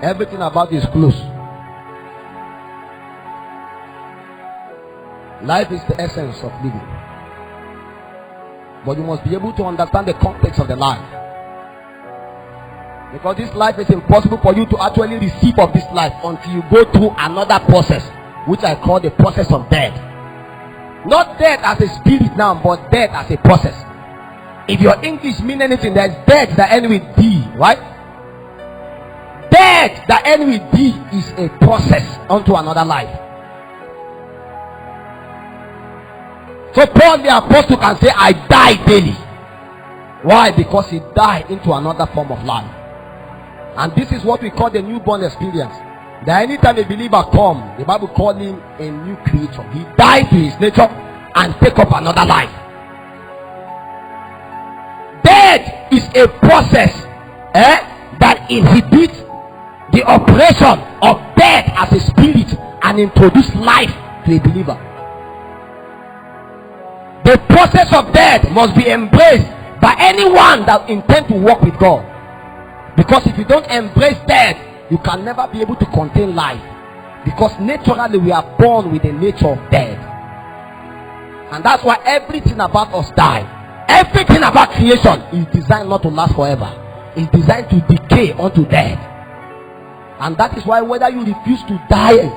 Everything about it is close. Life is the essence of living. But you must be able to understand the context of the life. Because this life is impossible for you to actually receive of this life until you go through another process, which I call the process of death. Not death as a spirit now, but death as a process. If your English means anything, there's death that ends with D, right? Death that ends with D is a process unto another life. So Paul the apostle can say, I die daily. Why? Because he died into another form of life. And this is what we call the newborn experience. That anytime a believer comes, the Bible calls him a new creature. He died to his nature and take up another life. Death is a process that inhibits the operation of death as a spirit and introduce life to a believer. The process of death must be embraced by anyone that intends to walk with God. Because if you don't embrace death, you can never be able to contain life. Because naturally we are born with the nature of death. And that's why everything about us dies. Everything about creation is designed not to last forever. It's designed to decay unto death. And that is why whether you refuse to die,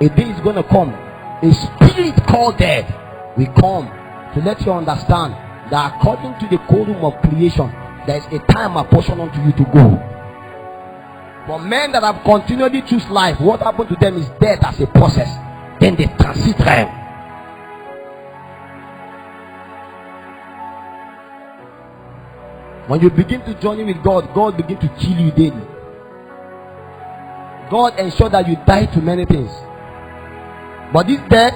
a day is going to come. A spirit called death will come to let you understand that according to the codum of creation, there is a time apportioned unto you to go. For men that have continually choose life, what happened to them is death as a process. Then they transit realm. When you begin to journey with God, God begins to kill you daily. God ensures that you die to many things. But this death,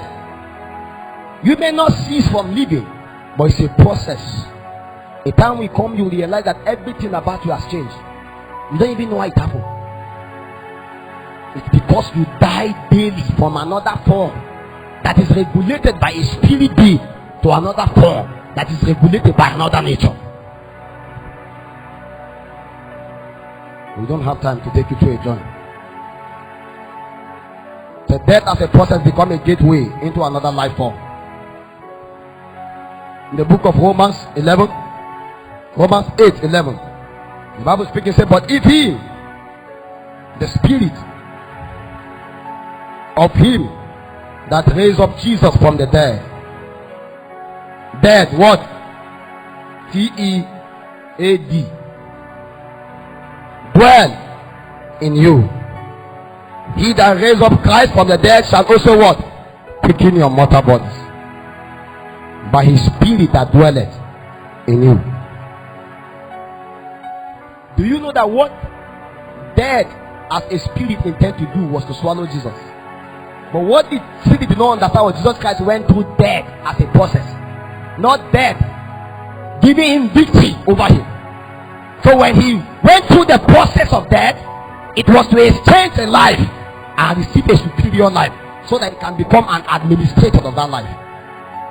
you may not cease from living, but it's a process. A time will come, you realize that everything about you has changed. You don't even know why it happened. It's because you die daily from another form that is regulated by a spirit being to another form that is regulated by another nature. We don't have time to take you through a journey. The death as a process becomes a gateway into another life form. In the book of Romans 8:11, the Bible speaking says, but if he, the spirit of him that raised up Jesus from the dead, what? T-E-A-D, dwell in you, he that raised up Christ from the dead shall also what? Quicken your mortal bodies by his spirit that dwelleth in you. Do you know that what death as a spirit intended to do was to swallow Jesus? But what the spirit did not understand was Jesus Christ went through death as a process, not death giving him victory over him. So when he went through the process of death, it was to exchange a life and receive a superior life, so that he can become an administrator of that life.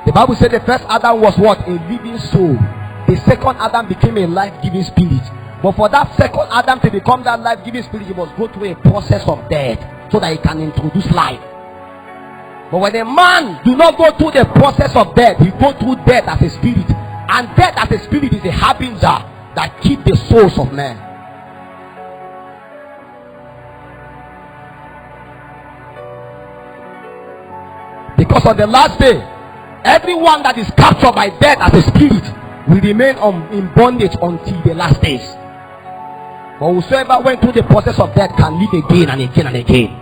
The Bible said the first Adam was what? A living soul. The second Adam became a life-giving spirit. But for that second Adam to become that life-giving spirit, he must go through a process of death so that he can introduce life. But when a man do not go through the process of death, he go through death as a spirit. And death as a spirit is a harbinger that keeps the souls of men. Because on the last day, everyone that is captured by death as a spirit will remain in bondage until the last days. But whosoever went through the process of death can live again and again and again.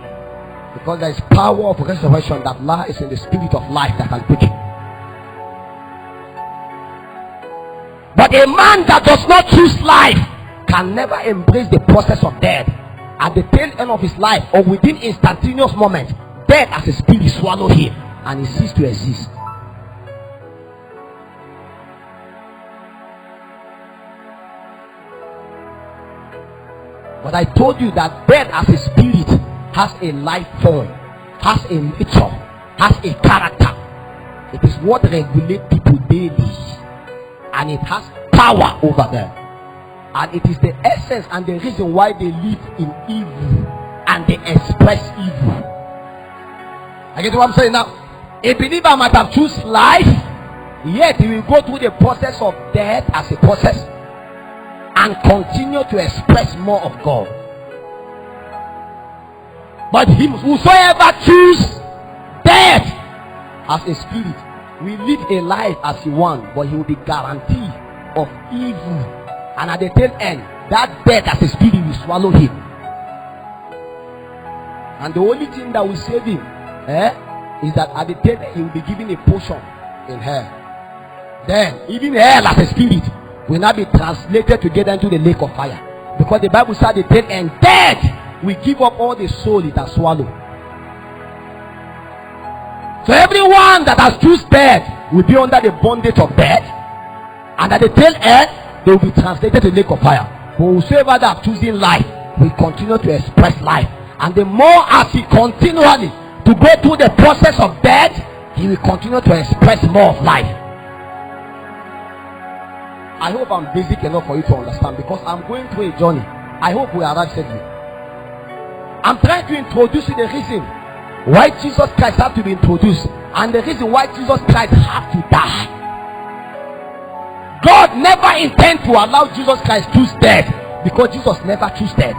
Because there is power of resurrection that lies in the spirit of life that can quicken. But a man that does not choose life can never embrace the process of death. At the tail end of his life, or within instantaneous moments, death as a spirit swallow him and he ceases to exist. But I told you that death as a spirit has a life form, has a nature, has a character. It is what regulates people daily, and it has power over them. And it is the essence and the reason why they live in evil and they express evil. I get what I'm saying now. A believer might have chosen life, yet he will go through the process of death as a process and continue to express more of God. But him whosoever choose death as a spirit will live a life as he wants, but he will be guaranteed of evil. And at the tail end, that death as a spirit will swallow him. And the only thing that will save him is that at the tail end he will be given a portion in hell. Then even hell as a spirit will not be translated together into the lake of fire, because the Bible said at the tail end, death will give up all the soul it has swallowed. So everyone that has chosen death will be under the bondage of death, and at the tail end they will be translated to the lake of fire. But whosoever that choosing life will continue to express life, and the more as he continually to go through the process of death, he will continue to express more of life. I hope I'm basic enough for you to understand, because I'm going through a journey. I hope we arrive safely. I'm trying to introduce you the reason why Jesus Christ had to be introduced, and the reason why Jesus Christ had to die. God never intended to allow Jesus Christ to choose death, because Jesus never chose death.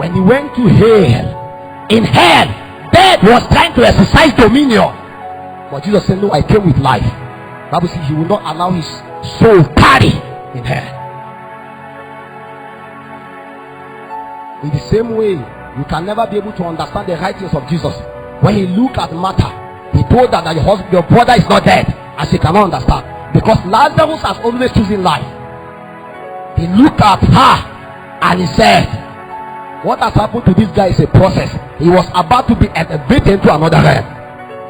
When he went to hell, in hell, death was trying to exercise dominion, but Jesus said, no, I came with life. The Bible says he will not allow his soul tarry in hell. In the same way, you can never be able to understand the writings of Jesus. When he looked at Martha, he told her that your brother is not dead, and she cannot understand, because Lazarus has always chosen life. He looked at her and he said, what has happened to this guy is a process. He was about to be elevated into another realm.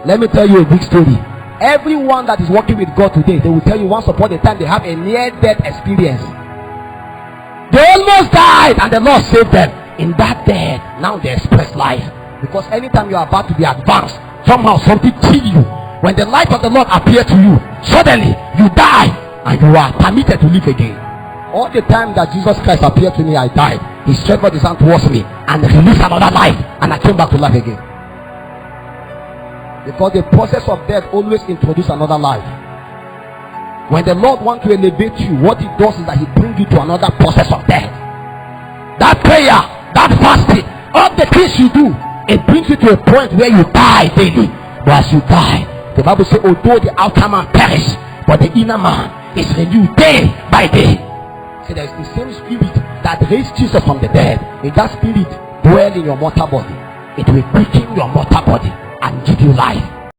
Let me tell you a big story. Everyone that is working with God today, they will tell you once upon a time they have a near-death experience. They almost died and the Lord saved them. In that death, now they express life. Because anytime you are about to be advanced, somehow something kills you. When the light of the Lord appears to you, suddenly you die and you are permitted to live again. All the time that Jesus Christ appeared to me, I died. He stretched his hand towards me and released another life, and I came back to life again. Because the process of death always introduces another life. When the Lord wants to elevate you, what he does is that he brings you to another process of death. That prayer, that fasting, all the things you do, it brings you to a point where you die daily. But as you die, the Bible says, although the outer man perish, but the inner man is renewed day by day. So there is the same spirit that raised Jesus from the dead. If that spirit dwell in your mortal body, it will quicken your mortal body and give you life.